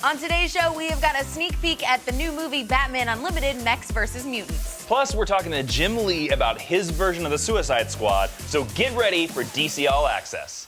On today's show, we have got a sneak peek at the new movie Batman Unlimited, Mechs vs. Mutants. Plus, we're talking to Jim Lee about his version of the Suicide Squad, so get ready for DC All Access.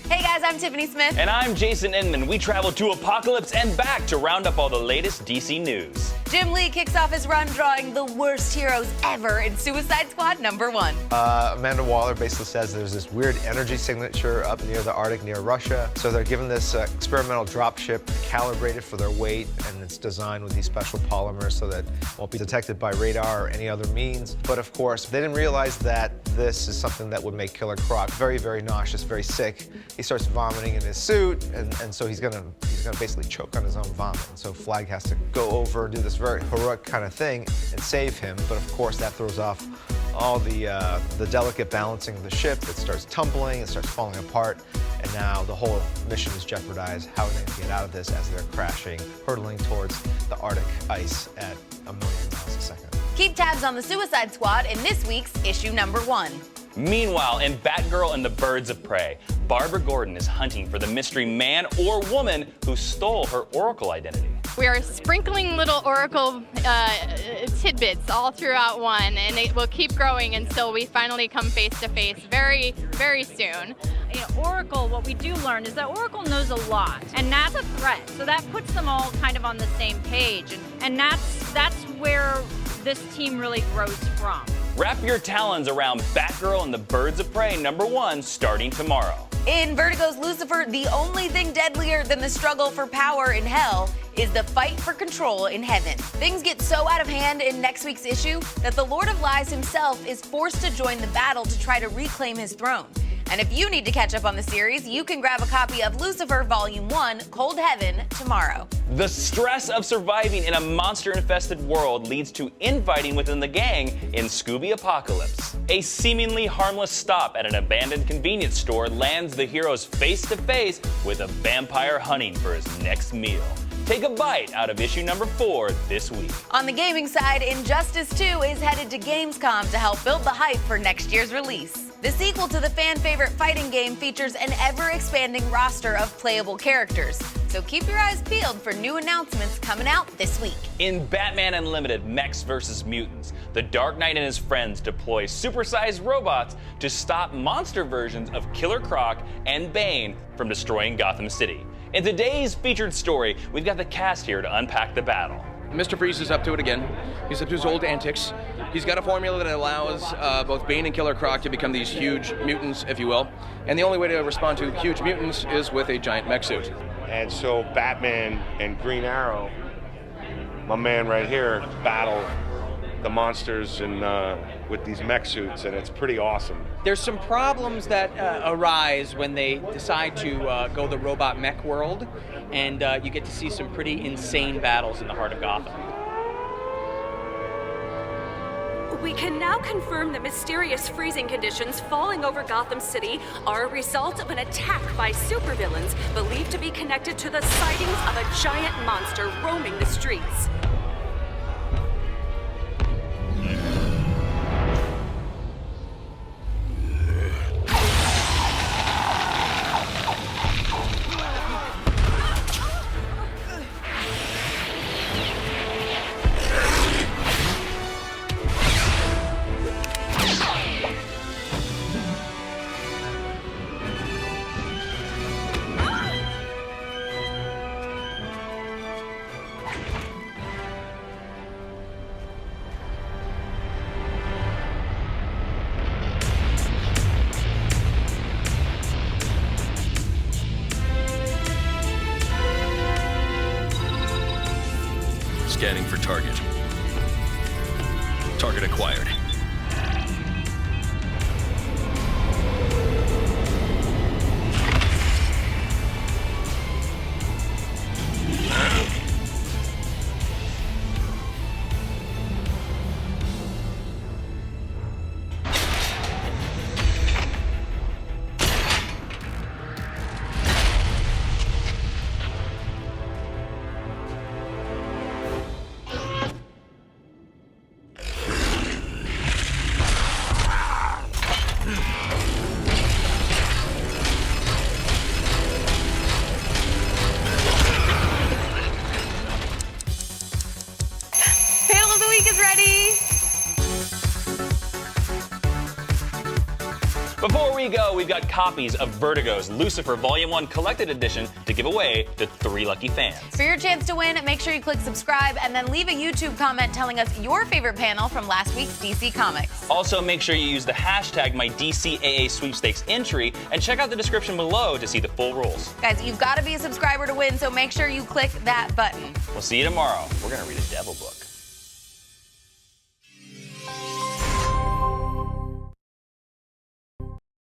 Hey guys, I'm Tiffany Smith. And I'm Jason Inman. We travel to Apocalypse and back to round up all the latest DC news. Jim Lee kicks off his run drawing the worst heroes ever in Suicide Squad #1. Amanda Waller basically says there's this weird energy signature up near the Arctic, near Russia. So they're given this experimental dropship calibrated for their weight, and it's designed with these special polymers so that it won't be detected by radar or any other means. But of course, they didn't realize that this is something that would make Killer Croc very, very nauseous, very sick. He starts vomiting in his suit, and so he's gonna basically choke on his own vomit. And so Flag has to go over and do this very heroic kind of thing and save him. But of course, that throws off all the delicate balancing of the ship. It starts tumbling, it starts falling apart, and now the whole mission is jeopardized. How are they gonna get out of this as they're crashing, hurtling towards the Arctic ice at 1,000,000 miles a second? Keep tabs on the Suicide Squad in this week's issue #1. Meanwhile, in Batgirl and the Birds of Prey, Barbara Gordon is hunting for the mystery man or woman who stole her Oracle identity. We are sprinkling little Oracle tidbits all throughout one, and it will keep growing until we finally come face to face very, very soon. You know, Oracle, what we do learn is that Oracle knows a lot, and that's a threat. So that puts them all kind of on the same page, and that's where this team really grows from. Wrap your talons around Batgirl and the Birds of Prey #1 starting tomorrow. In Vertigo's Lucifer, the only thing deadlier than the struggle for power in hell is the fight for control in heaven. Things get so out of hand in next week's issue that the Lord of Lies himself is forced to join the battle to try to reclaim his throne. And if you need to catch up on the series, you can grab a copy of Lucifer Volume 1, Cold Heaven, tomorrow. The stress of surviving in a monster-infested world leads to infighting within the gang in Scooby Apocalypse. A seemingly harmless stop at an abandoned convenience store lands the heroes face-to-face with a vampire hunting for his next meal. Take a bite out of issue #4 this week. On the gaming side, Injustice 2 is headed to Gamescom to help build the hype for next year's release. The sequel to the fan-favorite fighting game features an ever-expanding roster of playable characters. So keep your eyes peeled for new announcements coming out this week. In Batman Unlimited, Mechs vs. Mutants, the Dark Knight and his friends deploy supersized robots to stop monster versions of Killer Croc and Bane from destroying Gotham City. In today's featured story, we've got the cast here to unpack the battle. Mr. Freeze is up to it again. He's up to his old antics. He's got a formula that allows both Bane and Killer Croc to become these huge mutants, if you will. And the only way to respond to huge mutants is with a giant mech suit. And so Batman and Green Arrow, my man right here, battle the monsters and with these mech suits, and it's pretty awesome. There's some problems that arise when they decide to go the robot mech world, and you get to see some pretty insane battles in the heart of Gotham. We can now confirm the mysterious freezing conditions falling over Gotham City are a result of an attack by supervillains believed to be connected to the sightings of a giant monster roaming the streets. Scanning for target. Target acquired. Panel of the week is ready. Before we go, we've got copies of Vertigo's Lucifer Volume 1 Collected Edition to give away to 3 lucky fans. For your chance to win, make sure you click subscribe and then leave a YouTube comment telling us your favorite panel from last week's DC Comics. Also, make sure you use the hashtag MyDCAA Sweepstakes entry and check out the description below to see the full rules. Guys, you've got to be a subscriber to win, so make sure you click that button. We'll see you tomorrow. We're going to read a devil book.